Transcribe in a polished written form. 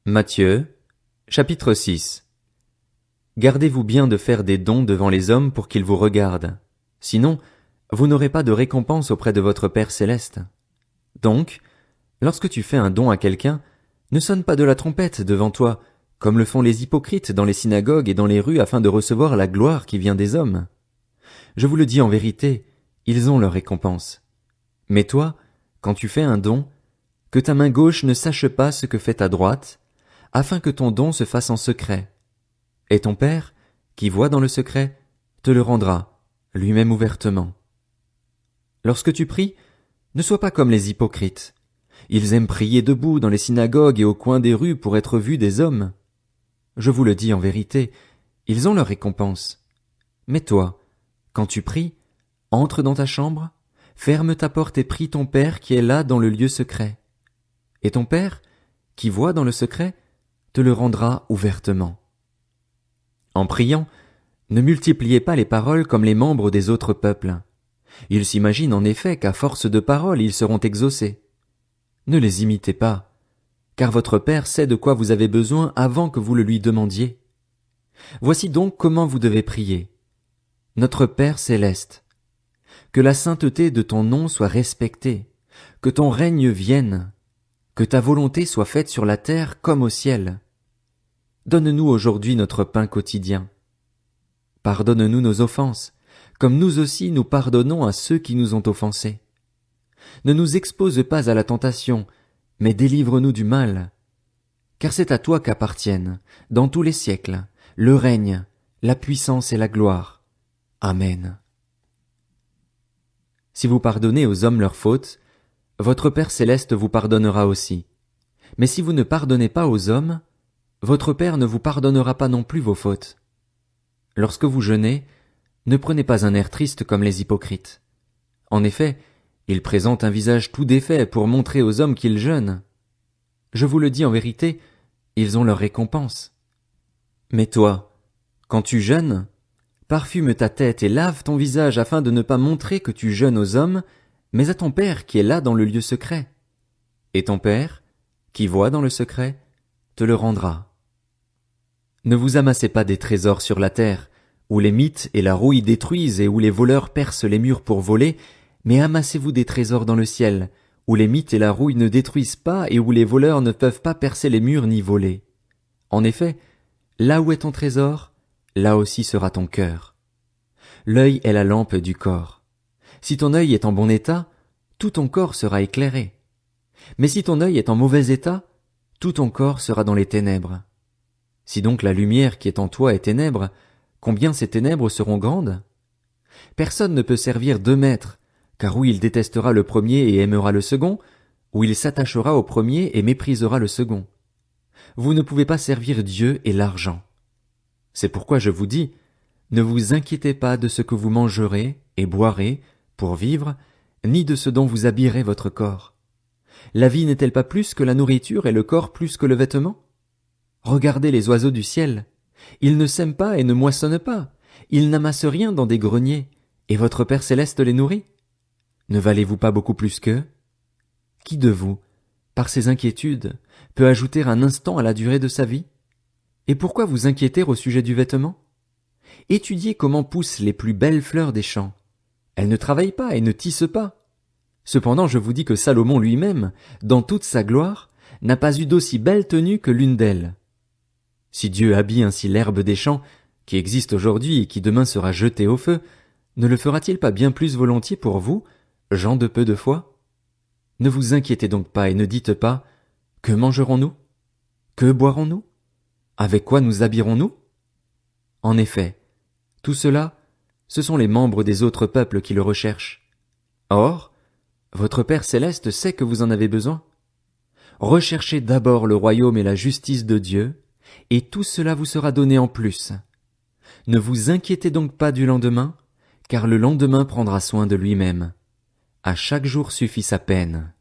Matthieu, chapitre 6. Gardez-vous bien de faire des dons devant les hommes pour qu'ils vous regardent. Sinon, vous n'aurez pas de récompense auprès de votre Père céleste. Donc, lorsque tu fais un don à quelqu'un, ne sonne pas de la trompette devant toi, comme le font les hypocrites dans les synagogues et dans les rues afin de recevoir la gloire qui vient des hommes. Je vous le dis en vérité, ils ont leur récompense. Mais toi, quand tu fais un don, que ta main gauche ne sache pas ce que fait ta droite, afin que ton don se fasse en secret. Et ton Père, qui voit dans le secret, te le rendra, lui-même ouvertement. Lorsque tu pries, ne sois pas comme les hypocrites. Ils aiment prier debout dans les synagogues et au coin des rues pour être vus des hommes. Je vous le dis en vérité, ils ont leur récompense. Mais toi, quand tu pries, entre dans ta chambre, ferme ta porte et prie ton Père qui est là dans le lieu secret. Et ton Père, qui voit dans le secret, te le rendra ouvertement. En priant, ne multipliez pas les paroles comme les membres des autres peuples. Ils s'imaginent en effet qu'à force de paroles ils seront exaucés. Ne les imitez pas, car votre Père sait de quoi vous avez besoin avant que vous le lui demandiez. Voici donc comment vous devez prier. Notre Père céleste, que la sainteté de ton nom soit respectée, que ton règne vienne, que ta volonté soit faite sur la terre comme au ciel. Donne-nous aujourd'hui notre pain quotidien. Pardonne-nous nos offenses, comme nous aussi nous pardonnons à ceux qui nous ont offensés. Ne nous expose pas à la tentation, mais délivre-nous du mal. Car c'est à toi qu'appartiennent, dans tous les siècles, le règne, la puissance et la gloire. Amen. Si vous pardonnez aux hommes leurs fautes, votre Père céleste vous pardonnera aussi. Mais si vous ne pardonnez pas aux hommes, votre Père ne vous pardonnera pas non plus vos fautes. Lorsque vous jeûnez, ne prenez pas un air triste comme les hypocrites. En effet, ils présentent un visage tout défait pour montrer aux hommes qu'ils jeûnent. Je vous le dis en vérité, ils ont leur récompense. Mais toi, quand tu jeûnes, parfume ta tête et lave ton visage afin de ne pas montrer que tu jeûnes aux hommes, mais à ton Père qui est là dans le lieu secret. Et ton Père, qui voit dans le secret, te le rendra. Ne vous amassez pas des trésors sur la terre, où les mites et la rouille détruisent et où les voleurs percent les murs pour voler, mais amassez-vous des trésors dans le ciel, où les mites et la rouille ne détruisent pas et où les voleurs ne peuvent pas percer les murs ni voler. En effet, là où est ton trésor, là aussi sera ton cœur. L'œil est la lampe du corps. Si ton œil est en bon état, tout ton corps sera éclairé. Mais si ton œil est en mauvais état, tout ton corps sera dans les ténèbres. Si donc la lumière qui est en toi est ténèbres, combien ces ténèbres seront grandes? Personne ne peut servir 2 maîtres, car ou il détestera le premier et aimera le second, ou il s'attachera au premier et méprisera le second. Vous ne pouvez pas servir Dieu et l'argent. C'est pourquoi je vous dis, ne vous inquiétez pas de ce que vous mangerez et boirez pour vivre, ni de ce dont vous habillerez votre corps. La vie n'est-elle pas plus que la nourriture et le corps plus que le vêtement? Regardez les oiseaux du ciel. Ils ne sèment pas et ne moissonnent pas. Ils n'amassent rien dans des greniers. Et votre Père céleste les nourrit. Ne valez-vous pas beaucoup plus qu'eux? Qui de vous, par ses inquiétudes, peut ajouter un instant à la durée de sa vie? Et pourquoi vous inquiéter au sujet du vêtement? Étudiez comment poussent les plus belles fleurs des champs. Elles ne travaillent pas et ne tissent pas. Cependant, je vous dis que Salomon lui-même, dans toute sa gloire, n'a pas eu d'aussi belle tenue que l'une d'elles. Si Dieu habille ainsi l'herbe des champs, qui existe aujourd'hui et qui demain sera jetée au feu, ne le fera-t-il pas bien plus volontiers pour vous, gens de peu de foi? Ne vous inquiétez donc pas et ne dites pas, que mangerons-nous? Que boirons-nous? Avec quoi nous habillerons-nous? En effet, tout cela, ce sont les membres des autres peuples qui le recherchent. Or, votre Père céleste sait que vous en avez besoin. Recherchez d'abord le royaume et la justice de Dieu, et tout cela vous sera donné en plus. Ne vous inquiétez donc pas du lendemain, car le lendemain prendra soin de lui-même. À chaque jour suffit sa peine.